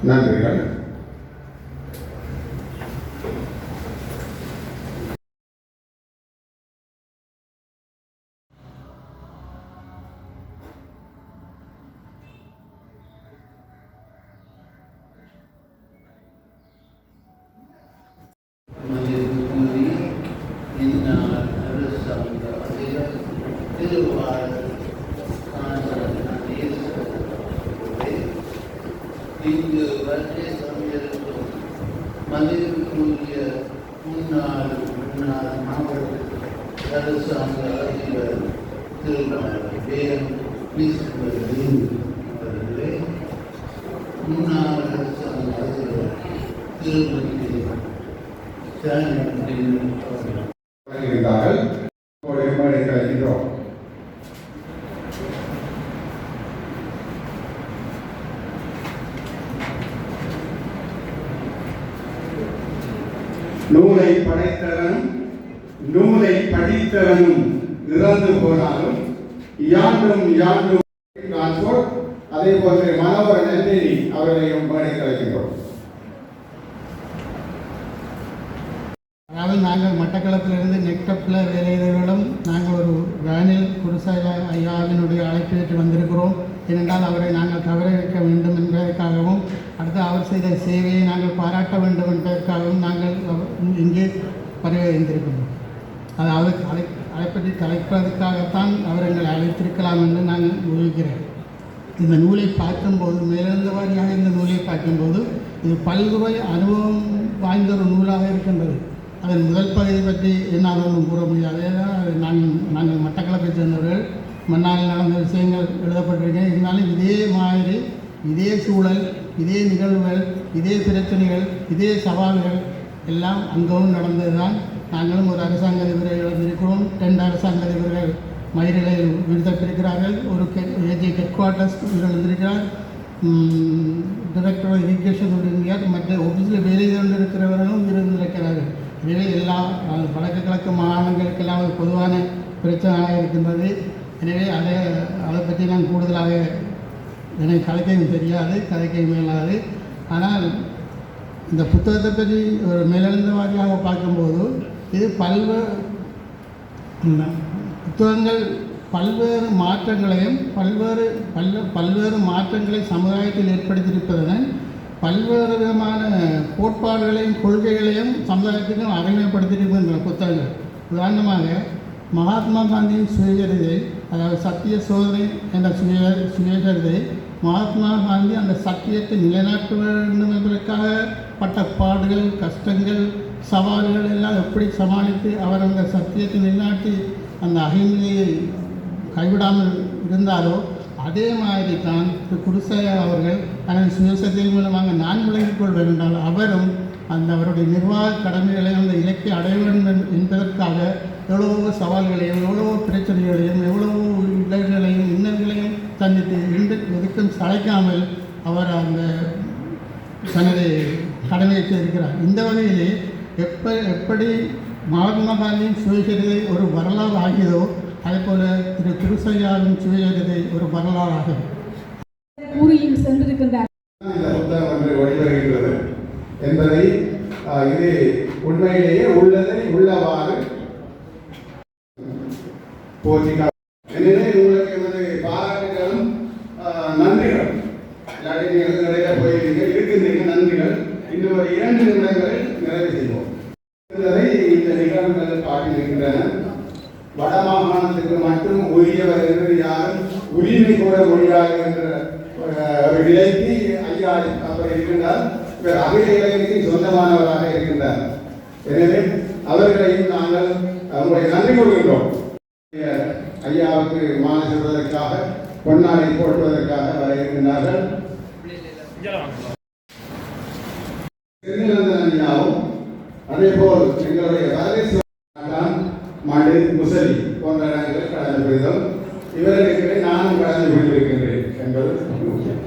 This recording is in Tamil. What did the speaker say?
நன்றிகள். இங்கு வருகை தந்திருக்கும் மதிப்புக்குரிய முன்னாள் மாவட்ட அரசாங்க அதிபர் திருமணம் அவர்களே, முன்னாள் அரசாங்க அதிபர் திருமதி நூலை படைத்தவனும் நூலை படித்தவனும் இறந்து போனாலும் யாண்டும் யாண்டும் அதே போன்ற மனோகர நந்தினி அவர்களையும் கலைக்கின்றோம். அதாவது நாங்கள் மட்டக்களப்பிலிருந்து நெக்டப்பில் வேலைகளும் நாங்கள் ஒரு வேனில் குருசாய ஐயாவினுடைய அழைப்பேற்று வந்திருக்கிறோம். ஏனென்றால் அவரை நாங்கள் கௌரவிக்க வேண்டும் என்பதற்காகவும் அடுத்து அவர் செய்த சேவையை நாங்கள் பாராட்ட வேண்டும் என்பதற்காகவும் நாங்கள் இங்கே வருகின்றோம். அதாவது அழைப்பற்றி கலைப்பதற்காகத்தான் அவர் எங்களை அழைத்திருக்கலாம் என்று நான் யூகிக்கிறேன். இந்த நூலை பார்க்கும்போது மேலிருந்த வாரியாக இந்த நூலை பார்க்கும்போது இது பல்துறை அனுபவம் வாய்ந்த ஒரு நூலாக இருக்கின்றது. அதன் முதல் பகுதி பற்றி என்னால் ஒன்றும் கூற முடியாது. நாங்கள் மட்டக்களப்பை சேர்ந்தவர்கள் மன்னாரில் நடந்த விஷயங்கள் எழுதப்பட்டிருக்கேன். இருந்தாலும் இதே மாதிரி இதே சூழல், இதே நிகழ்வுகள், இதே பிரச்சனைகள், இதே சவால்கள் எல்லாம் அங்கவும் நடந்தது தான். நாங்களும் ஒரு அரசாங்க அதிபரை எழுந்திருக்கிறோம். 2 அரசாங்க அதிபர்கள் மயிரிலையில் விருதப்பட்டிருக்கிறார்கள். ஒரு ஏஜி ஹெட் குவார்ட்டர்ஸ் எழுந்திருக்கிறார். டைரக்டர் ஆஃப் இரிகேஷன் இந்தியா மற்ற ஆஃபீஸில் வேலை கொண்டிருக்கிறவர்களும் இருந்திருக்கிறார்கள். எனவே எல்லா வடக்கு கிழக்கு மாகாணங்களுக்கெல்லாம் ஒரு பொதுவான பிரச்சனையாக இருக்கின்றது. எனவே அதை பற்றி நான் கூடுதலாக எனக்கு கலைக்கையும் தெரியாது, கதைக்கையும் மேலாது. ஆனால் இந்த புத்தகத்தை பற்றி ஒரு மேலெழுந்த வாரியாக பார்க்கும்போது இது புத்தகங்கள் பல்வேறு மாற்றங்களையும் பல்வேறு மாற்றங்களை சமுதாயத்தில் ஏற்படுத்தியிருப்பதுடன் பல்வேறு விதமான கோட்பாடுகளையும் கொள்கைகளையும் சமுதாயத்துக்கும் அறிமுகப்படுத்தியிருக்கின்றன புத்தகங்கள். உதாரணமாக மகாத்மா காந்தியின் சுயசரிதை, அதாவது சத்திய சோதனை என்ற சுயசரிதை, மகாத்மா காந்தி அந்த சத்தியத்தை நிலைநாட்ட வேண்டும் என்பதற்காக பட்ட பாடுகள், கஷ்டங்கள், சவால்கள் எல்லாம் எப்படி சமாளித்து அவர் அந்த சத்தியத்தை நிலைநாட்டி அந்த அகிம்சையை கைவிடாமல் இருந்தாரோ அதே மாதிரி தான் குருசாயா அவர்கள் தனது சுயசரிதை மூலமாக நான் விளங்கிக் கொள்வேன் என்றால் அவரும் அவருடைய நிர்வாக கடமைகளை அந்த இலக்கை அடைய வேண்டும் என்பதற்காக எவ்வளவோ சவால்களையும் எவ்வளவோ பிரச்சனைகளையும் எவ்வளவோ இடர்களையும் இன்னல்களையும் சந்தித்து எதுக்கும் சளைக்காமல் அவர் அந்த தனது கடமையை செய்திருக்கிறார். இந்த வகையிலே எப்படி மகாத்மா காந்தியின் சுயசரிதை ஒரு வரலாறு ஆகியதோ அதே போல திரு குருசையாவின் சுயசரிதை ஒரு வரலாறாக கூறியும் சென்றிருக்கின்றார் என்பதை இது உண்மையிலேயே உள்ளதை உள்ளவாறு போதிக்க. எனவே உங்களுக்கு எமது பாராட்டுகளும் நன்றிகள். நிறைய போயிருக்கீங்க, இருக்கின்றீங்க, நன்றிகள். இன்னும் 2 நிமிடங்களில் நிறைவு செய்வோம். இந்த நிகழ்வுகள் காட்டியிருக்கின்றன. வடமாகாணத்துக்கு மட்டும் உரியவர் என்று யாரும் உரிமை கோர முடியாது என்ற ஒரு நிலைக்கு ஐயா அப்படி இருக்கின்றார். இவர் அகில இலங்கைக்கு சொந்தமானவராக இருக்கின்றார். எனவே அவர்களையும் நாங்கள் அவங்களுடைய நன்றி கொள்கின்றோம். ஐயாவுக்கு மாலை சொல்வதற்காக பொன்னாடை போட்டுவதற்காக வர இருக்கின்றார்கள். ஐயாவும் அதே போல் எங்களுடைய மடு முசலி போன்ற இடங்களில் கடந்து போய்தோம். இவர்களுக்கு நானும் கடந்து கொண்டிருக்கின்றேன் என்பது முக்கியம்.